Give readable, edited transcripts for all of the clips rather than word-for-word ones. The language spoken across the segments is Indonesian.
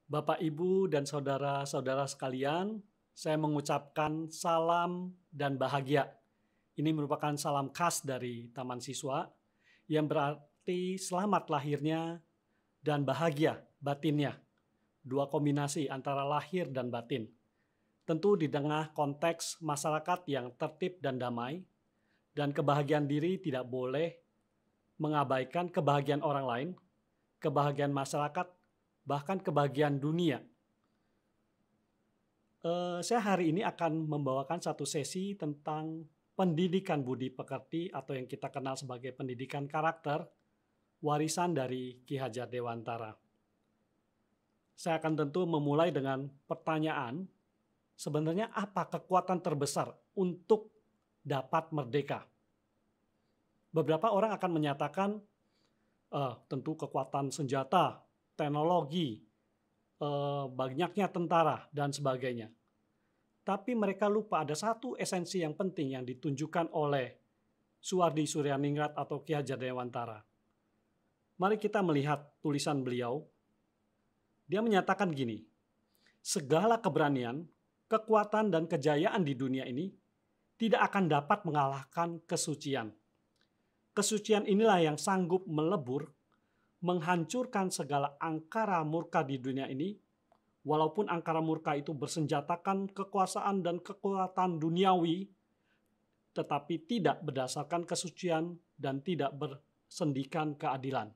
Bapak, Ibu, dan saudara-saudara sekalian, saya mengucapkan salam dan bahagia. Ini merupakan salam khas dari Taman Siswa yang berarti selamat lahirnya dan bahagia batinnya. Dua kombinasi antara lahir dan batin. Tentu di tengah konteks masyarakat yang tertib dan damai, dan kebahagiaan diri tidak boleh mengabaikan kebahagiaan orang lain, kebahagiaan masyarakat, bahkan kebahagiaan dunia. Saya hari ini akan membawakan satu sesi tentang pendidikan budi pekerti atau yang kita kenal sebagai pendidikan karakter, warisan dari Ki Hajar Dewantara. Saya akan tentu memulai dengan pertanyaan, sebenarnya apa kekuatan terbesar untuk dapat merdeka? Beberapa orang akan menyatakan, tentu kekuatan senjata, teknologi, banyaknya tentara, dan sebagainya. Tapi mereka lupa ada satu esensi yang penting yang ditunjukkan oleh Suwardi Suryaningrat atau Ki Hajar Dewantara. Mari kita melihat tulisan beliau. Dia menyatakan gini, segala keberanian, kekuatan, dan kejayaan di dunia ini tidak akan dapat mengalahkan kesucian. Kesucian inilah yang sanggup melebur, menghancurkan segala angkara murka di dunia ini, walaupun angkara murka itu bersenjatakan kekuasaan dan kekuatan duniawi, tetapi tidak berdasarkan kesucian dan tidak bersendikan keadilan.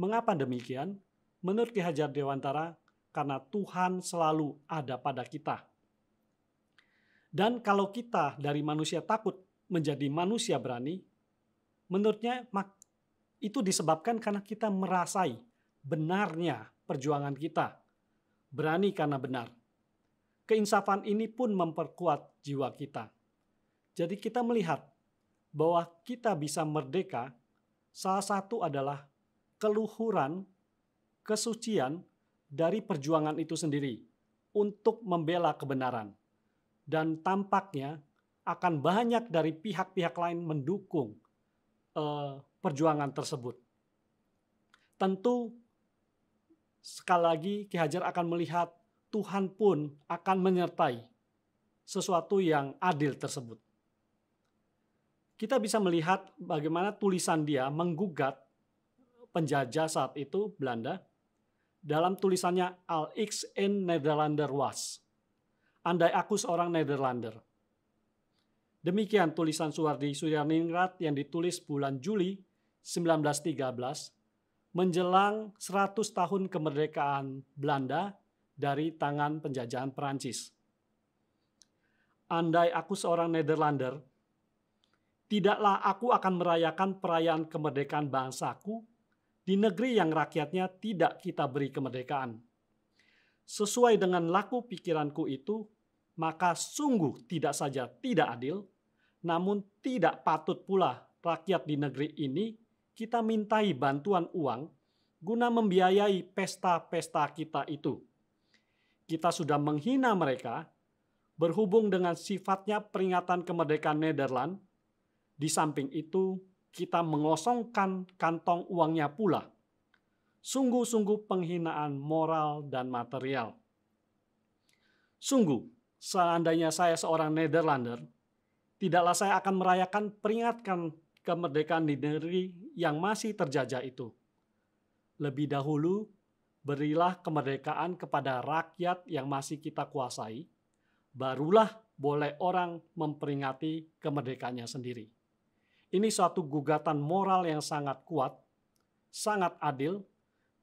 Mengapa demikian? Menurut Ki Hajar Dewantara, karena Tuhan selalu ada pada kita. Dan kalau kita dari manusia takut menjadi manusia berani, menurutnya itu disebabkan karena kita merasai benarnya perjuangan kita. Berani karena benar. Keinsafan ini pun memperkuat jiwa kita. Jadi kita melihat bahwa kita bisa merdeka, salah satu adalah keluhuran, kesucian dari perjuangan itu sendiri untuk membela kebenaran. Dan tampaknya akan banyak dari pihak-pihak lain mendukung perjuangan tersebut. Tentu sekali lagi Ki Hajar akan melihat Tuhan pun akan menyertai sesuatu yang adil tersebut. Kita bisa melihat bagaimana tulisan dia menggugat penjajah saat itu Belanda dalam tulisannya Al ik een Nederlander was. Andai aku seorang Nederlander. Demikian tulisan Suwardi Suryaningrat yang ditulis bulan Juli 1913 menjelang 100 tahun kemerdekaan Belanda dari tangan penjajahan Perancis. Andai aku seorang Nederlander, tidaklah aku akan merayakan perayaan kemerdekaan bangsaku di negeri yang rakyatnya tidak kita beri kemerdekaan. Sesuai dengan laku pikiranku itu, maka sungguh tidak saja tidak adil, namun tidak patut pula rakyat di negeri ini kita mintai bantuan uang guna membiayai pesta-pesta kita itu. Kita sudah menghina mereka berhubung dengan sifatnya peringatan kemerdekaan Nederland. Di samping itu, kita mengosongkan kantong uangnya pula. Sungguh-sungguh penghinaan moral dan material. Sungguh, seandainya saya seorang Nederlander, tidaklah saya akan merayakan peringatan kemerdekaan di negeri yang masih terjajah itu. Lebih dahulu, berilah kemerdekaan kepada rakyat yang masih kita kuasai, barulah boleh orang memperingati kemerdekaannya sendiri. Ini suatu gugatan moral yang sangat kuat, sangat adil,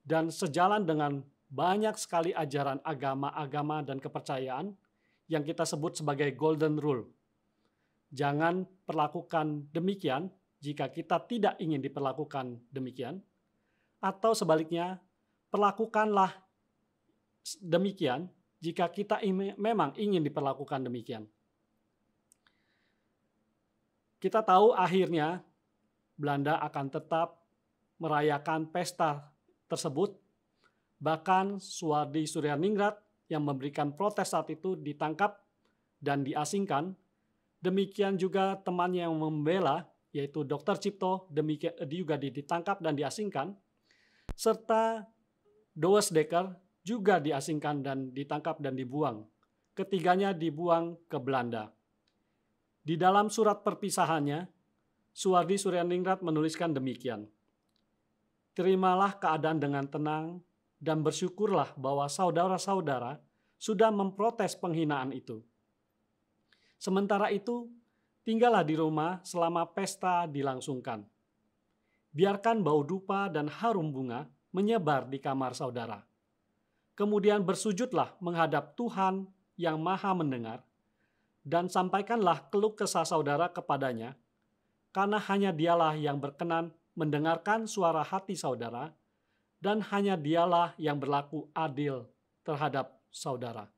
dan sejalan dengan banyak sekali ajaran agama-agama dan kepercayaan yang kita sebut sebagai Golden Rule. Jangan perlakukan demikian jika kita tidak ingin diperlakukan demikian, atau sebaliknya, perlakukanlah demikian jika kita memang ingin diperlakukan demikian. Kita tahu akhirnya Belanda akan tetap merayakan pesta tersebut. Bahkan Suwardi Suryaningrat yang memberikan protes saat itu ditangkap dan diasingkan. Demikian juga temannya yang membela, yaitu Dr. Cipto, demikian juga ditangkap dan diasingkan. Serta Douwes Dekker juga diasingkan dan ditangkap dan dibuang. Ketiganya dibuang ke Belanda. Di dalam surat perpisahannya, Suwardi Suryaningrat menuliskan demikian. Terimalah keadaan dengan tenang dan bersyukurlah bahwa saudara-saudara sudah memprotes penghinaan itu. Sementara itu, tinggallah di rumah selama pesta dilangsungkan. Biarkan bau dupa dan harum bunga menyebar di kamar saudara. Kemudian bersujudlah menghadap Tuhan yang Maha Mendengar, dan sampaikanlah keluh kesah saudara kepadanya, karena hanya Dialah yang berkenan mendengarkan suara hati saudara, dan hanya Dialah yang berlaku adil terhadap saudara.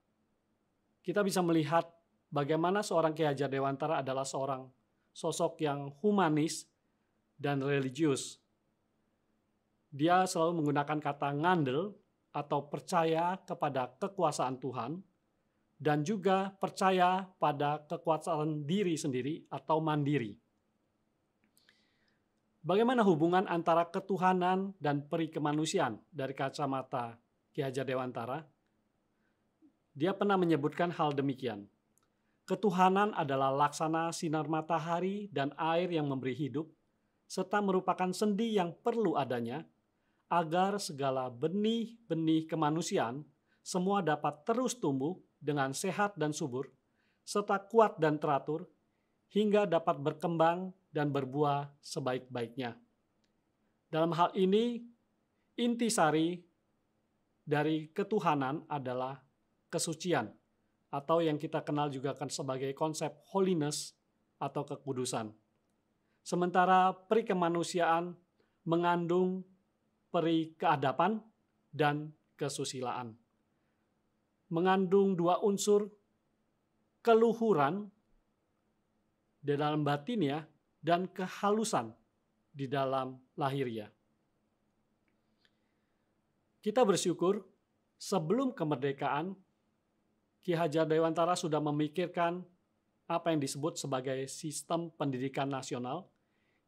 Kita bisa melihat bagaimana seorang Ki Hajar Dewantara adalah seorang sosok yang humanis dan religius. Dia selalu menggunakan kata ngandel atau percaya kepada kekuasaan Tuhan, dan juga percaya pada kekuasaan diri sendiri atau mandiri. Bagaimana hubungan antara ketuhanan dan peri kemanusiaan dari kacamata Ki Hajar Dewantara? Dia pernah menyebutkan hal demikian. Ketuhanan adalah laksana sinar matahari dan air yang memberi hidup, serta merupakan sendi yang perlu adanya, agar segala benih-benih kemanusiaan semua dapat terus tumbuh dengan sehat dan subur, serta kuat dan teratur, hingga dapat berkembang dan berbuah sebaik-baiknya. Dalam hal ini, intisari dari ketuhanan adalah kesucian, atau yang kita kenal juga kan sebagai konsep holiness atau kekudusan. Sementara peri kemanusiaan mengandung peri keadapan dan kesusilaan. Mengandung dua unsur keluhuran di dalam batinnya dan kehalusan di dalam lahirnya. Kita bersyukur sebelum kemerdekaan, Ki Hajar Dewantara sudah memikirkan apa yang disebut sebagai sistem pendidikan nasional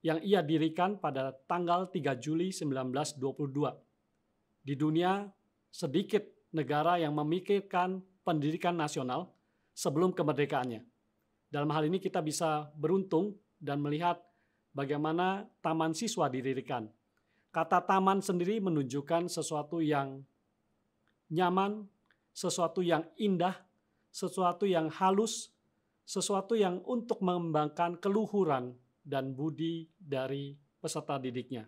yang ia dirikan pada tanggal 3 Juli 1922. Di dunia, sedikit negara yang memikirkan pendidikan nasional sebelum kemerdekaannya. Dalam hal ini kita bisa beruntung dan melihat bagaimana taman siswa didirikan. Kata taman sendiri menunjukkan sesuatu yang nyaman, sesuatu yang indah, sesuatu yang halus, sesuatu yang untuk mengembangkan keluhuran dan budi dari peserta didiknya.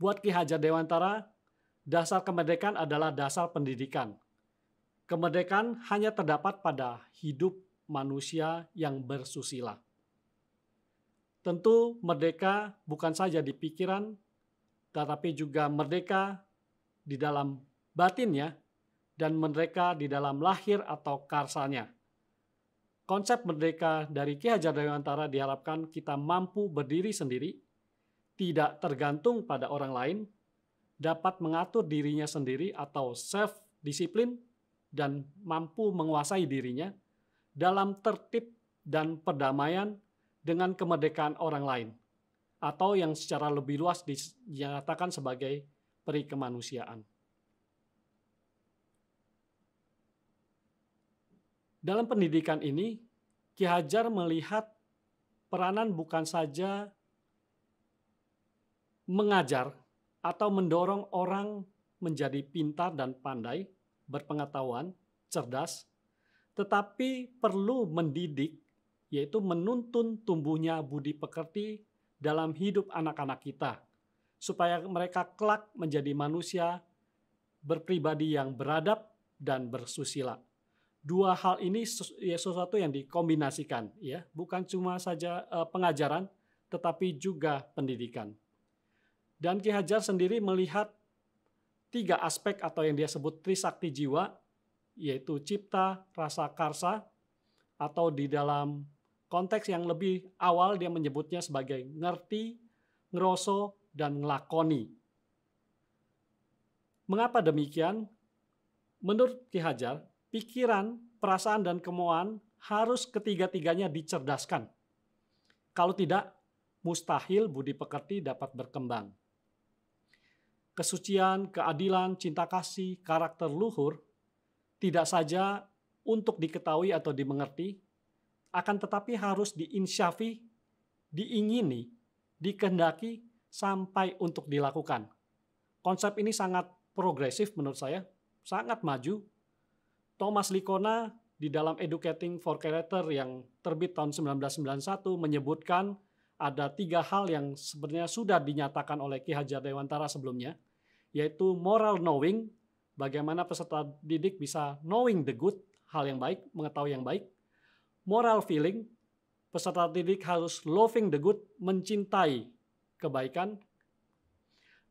Buat Ki Hajar Dewantara, dasar kemerdekaan adalah dasar pendidikan. Kemerdekaan hanya terdapat pada hidup manusia yang bersusila. Tentu merdeka bukan saja di pikiran, tetapi juga merdeka di dalam batinnya dan merdeka di dalam lahir atau karsanya. Konsep merdeka dari Ki Hajar Dewantara diharapkan kita mampu berdiri sendiri, tidak tergantung pada orang lain, dapat mengatur dirinya sendiri atau self-disiplin, dan mampu menguasai dirinya dalam tertib dan perdamaian dengan kemerdekaan orang lain, atau yang secara lebih luas dinyatakan sebagai peri kemanusiaan. Dalam pendidikan ini, Ki Hajar melihat peranan bukan saja mengajar atau mendorong orang menjadi pintar dan pandai, berpengetahuan, cerdas, tetapi perlu mendidik, yaitu menuntun tumbuhnya budi pekerti dalam hidup anak-anak kita, supaya mereka kelak menjadi manusia berpribadi yang beradab dan bersusila. Dua hal ini sesuatu yang dikombinasikan, ya, bukan cuma saja pengajaran, tetapi juga pendidikan. Dan Ki Hajar sendiri melihat 3 aspek atau yang dia sebut trisakti jiwa, yaitu cipta, rasa, karsa, atau di dalam konteks yang lebih awal dia menyebutnya sebagai ngerti, ngeroso, dan ngelakoni. Mengapa demikian? Menurut Ki Hajar, pikiran, perasaan, dan kemauan harus ketiga-tiganya dicerdaskan. Kalau tidak, mustahil budi pekerti dapat berkembang. kesucian, keadilan, cinta kasih, karakter luhur tidak saja untuk diketahui atau dimengerti, akan tetapi harus diinsyafi, diingini, dikehendaki sampai untuk dilakukan. Konsep ini sangat progresif menurut saya, sangat maju. Thomas Lickona di dalam Educating for Character yang terbit tahun 1991 menyebutkan ada 3 hal yang sebenarnya sudah dinyatakan oleh Ki Hajar Dewantara sebelumnya, yaitu moral knowing, bagaimana peserta didik bisa knowing the good, hal yang baik, mengetahui yang baik. Moral feeling, peserta didik harus loving the good, mencintai kebaikan.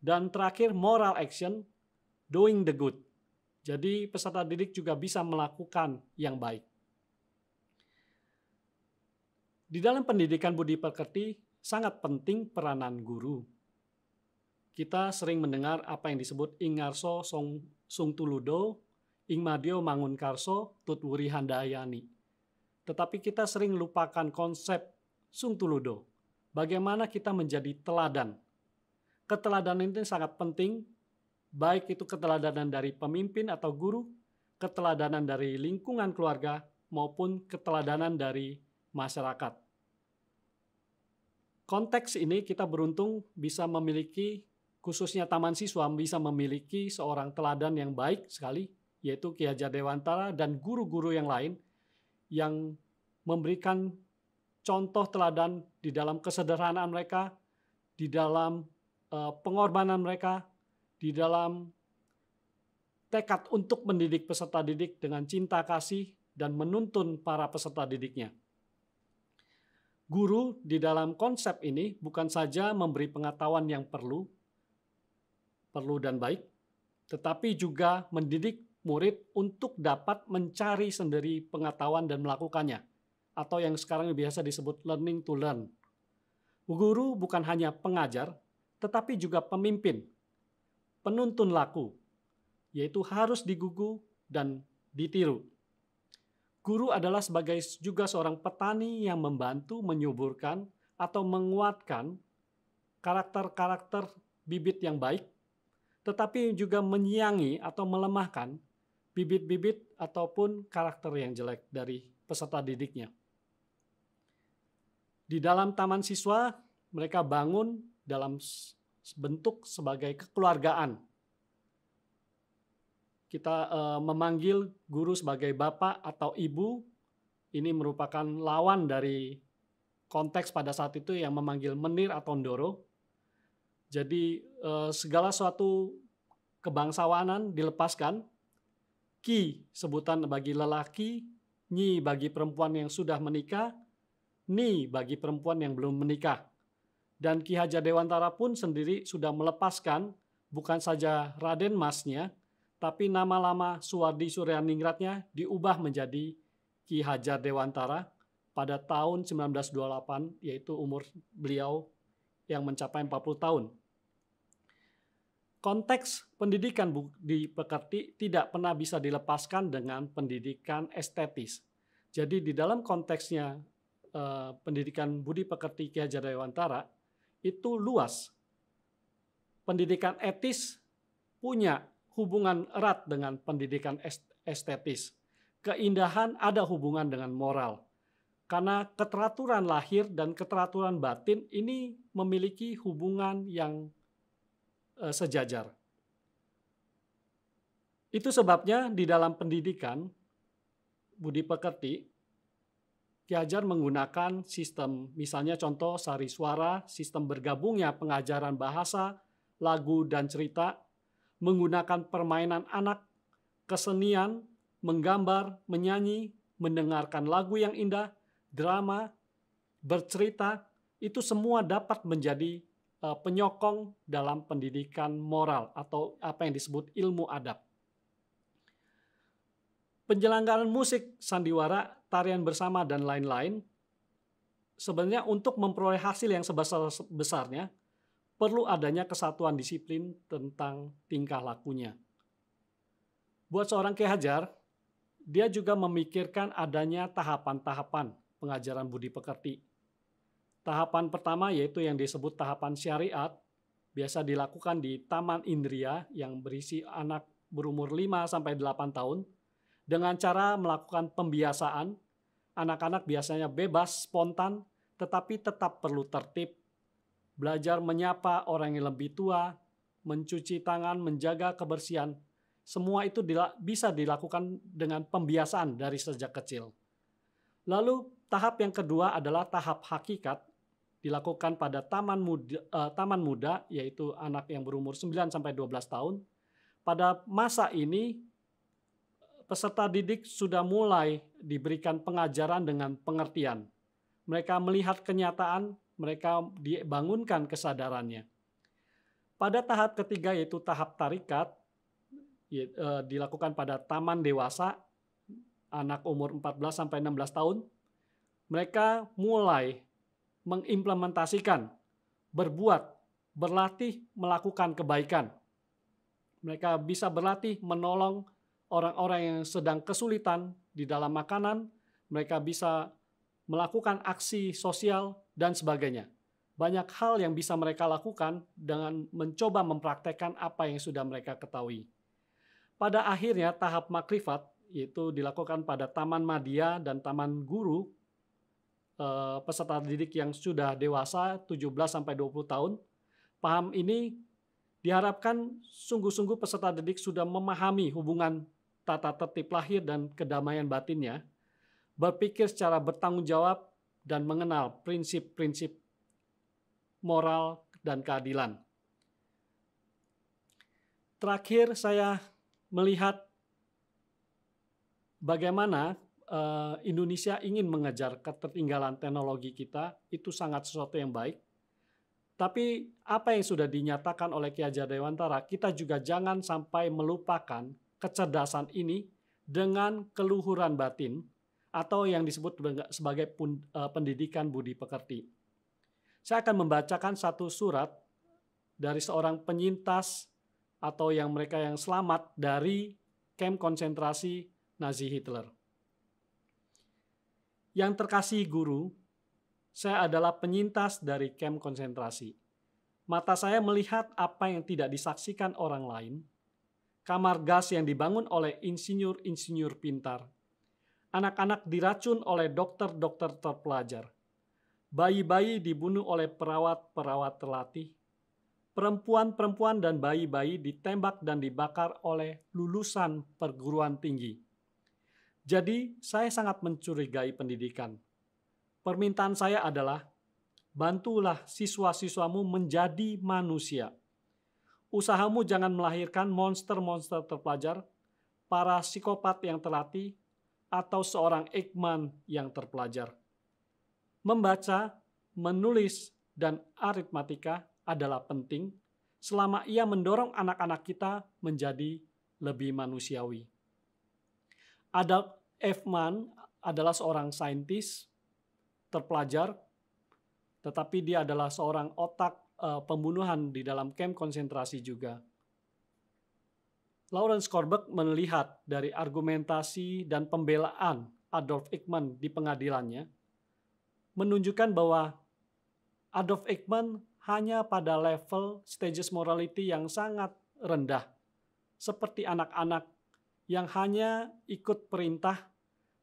Dan terakhir moral action, doing the good. Jadi peserta didik juga bisa melakukan yang baik. Di dalam pendidikan budi pekerti sangat penting peranan guru. Kita sering mendengar apa yang disebut Ingarso Sung Tuludo, Ingmadio Mangunkarso, Tutwuri Handayani. Tetapi kita sering lupakan konsep Sung Tuludo. Bagaimana kita menjadi teladan. Keteladanan ini sangat penting, baik itu keteladanan dari pemimpin atau guru, keteladanan dari lingkungan keluarga, maupun keteladanan dari masyarakat. Konteks ini kita beruntung bisa memiliki, khususnya taman siswa, bisa memiliki seorang teladan yang baik sekali, yaitu Ki Hajar Dewantara dan guru-guru yang lain yang memberikan contoh teladan di dalam kesederhanaan mereka, di dalam pengorbanan mereka, di dalam tekad untuk mendidik peserta didik dengan cinta kasih dan menuntun para peserta didiknya. Guru di dalam konsep ini bukan saja memberi pengetahuan yang perlu dan baik, tetapi juga mendidik murid untuk dapat mencari sendiri pengetahuan dan melakukannya, atau yang sekarang biasa disebut learning to learn. Guru bukan hanya pengajar, tetapi juga pemimpin, penuntun laku, yaitu harus digugu dan ditiru. Guru adalah sebagai juga seorang petani yang membantu menyuburkan atau menguatkan karakter-karakter bibit yang baik, tetapi juga menyiangi atau melemahkan bibit-bibit ataupun karakter yang jelek dari peserta didiknya. Di dalam taman siswa, mereka bangun dalam bentuk sebagai kekeluargaan. Kita memanggil guru sebagai bapak atau ibu, ini merupakan lawan dari konteks pada saat itu yang memanggil menir atau ndoro. Jadi segala suatu kebangsawanan dilepaskan, ki sebutan bagi lelaki, nyi bagi perempuan yang sudah menikah, ni bagi perempuan yang belum menikah. Dan Ki Hajar Dewantara pun sendiri sudah melepaskan bukan saja Raden Masnya, tapi nama lama Suwardi Suryaningratnya diubah menjadi Ki Hajar Dewantara pada tahun 1928, yaitu umur beliau yang mencapai 40 tahun. Konteks pendidikan budi pekerti tidak pernah bisa dilepaskan dengan pendidikan estetis. Jadi di dalam konteksnya pendidikan budi pekerti Ki Hajar Dewantara itu luas. Pendidikan etis punya hubungan erat dengan pendidikan estetis. Keindahan ada hubungan dengan moral. Karena keteraturan lahir dan keteraturan batin ini memiliki hubungan yang sejajar. Itu sebabnya di dalam pendidikan budi pekerti, Ki Hajar menggunakan sistem, misalnya contoh sari suara, sistem bergabungnya pengajaran bahasa, lagu, dan cerita, menggunakan permainan anak, kesenian, menggambar, menyanyi, mendengarkan lagu yang indah, drama, bercerita, itu semua dapat menjadi penyokong dalam pendidikan moral atau apa yang disebut ilmu adab. Penyelenggaraan musik, sandiwara, tarian bersama, dan lain-lain, sebenarnya untuk memperoleh hasil yang sebesar-besarnya, perlu adanya kesatuan disiplin tentang tingkah lakunya. Buat seorang Ki Hajar, dia juga memikirkan adanya tahapan-tahapan pengajaran budi pekerti. Tahapan pertama yaitu yang disebut tahapan syariat, biasa dilakukan di Taman Indria yang berisi anak berumur 5-8 tahun. Dengan cara melakukan pembiasaan, anak-anak biasanya bebas, spontan, tetapi tetap perlu tertib, belajar menyapa orang yang lebih tua, mencuci tangan, menjaga kebersihan. Semua itu bisa dilakukan dengan pembiasaan dari sejak kecil. Lalu tahap yang kedua adalah tahap hakikat, dilakukan pada taman muda, yaitu anak yang berumur 9-12 tahun. Pada masa ini, peserta didik sudah mulai diberikan pengajaran dengan pengertian. Mereka melihat kenyataan, mereka dibangunkan kesadarannya. Pada tahap ketiga, yaitu tahap tarikat, dilakukan pada taman dewasa, anak umur 14-16 tahun. Mereka mulai mengimplementasikan, berbuat, berlatih melakukan kebaikan. Mereka bisa berlatih menolong orang-orang yang sedang kesulitan di dalam makanan, mereka bisa melakukan aksi sosial, dan sebagainya. Banyak hal yang bisa mereka lakukan dengan mencoba mempraktekkan apa yang sudah mereka ketahui. Pada akhirnya, tahap makrifat, yaitu dilakukan pada taman madya dan taman guru, peserta didik yang sudah dewasa 17-20 tahun. Paham ini diharapkan sungguh-sungguh peserta didik sudah memahami hubungan tata tertib lahir dan kedamaian batinnya, berpikir secara bertanggung jawab, dan mengenal prinsip-prinsip moral dan keadilan. Terakhir, saya melihat bagaimana Indonesia ingin mengejar ketertinggalan teknologi kita, itu sangat sesuatu yang baik. Tapi apa yang sudah dinyatakan oleh Ki Hajar Dewantara, kita juga jangan sampai melupakan kecerdasan ini dengan keluhuran batin atau yang disebut sebagai pendidikan budi pekerti. Saya akan membacakan satu surat dari seorang penyintas atau mereka yang selamat dari kamp konsentrasi Nazi Hitler. Yang terkasih guru, saya adalah penyintas dari kamp konsentrasi. Mata saya melihat apa yang tidak disaksikan orang lain, kamar gas yang dibangun oleh insinyur-insinyur pintar, anak-anak diracun oleh dokter-dokter terpelajar, bayi-bayi dibunuh oleh perawat-perawat terlatih, perempuan-perempuan dan bayi-bayi ditembak dan dibakar oleh lulusan perguruan tinggi. Jadi, saya sangat mencurigai pendidikan. Permintaan saya adalah, bantulah siswa-siswamu menjadi manusia. Usahamu jangan melahirkan monster-monster terpelajar, para psikopat yang terlatih, atau seorang Ekman yang terpelajar. Membaca, menulis, dan aritmatika adalah penting selama ia mendorong anak-anak kita menjadi lebih manusiawi. Adolf Eichmann adalah seorang saintis terpelajar, tetapi dia adalah seorang otak pembunuhan di dalam kamp konsentrasi juga. Lawrence Korbut melihat dari argumentasi dan pembelaan Adolf Eichmann di pengadilannya, menunjukkan bahwa Adolf Eichmann hanya pada level stages morality yang sangat rendah, seperti anak-anak yang hanya ikut perintah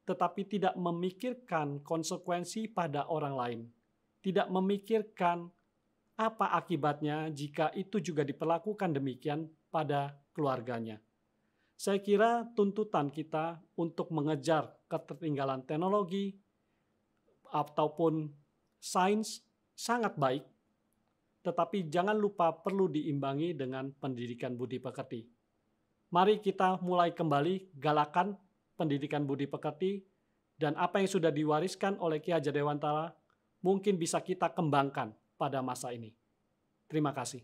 tetapi tidak memikirkan konsekuensi pada orang lain, tidak memikirkan apa akibatnya jika itu juga diperlakukan demikian pada keluarganya. Saya kira tuntutan kita untuk mengejar ketertinggalan teknologi ataupun sains sangat baik, tetapi jangan lupa perlu diimbangi dengan pendidikan budi pekerti. Mari kita mulai kembali galakan pendidikan budi pekerti, dan apa yang sudah diwariskan oleh Ki Hajar Dewantara mungkin bisa kita kembangkan pada masa ini. Terima kasih.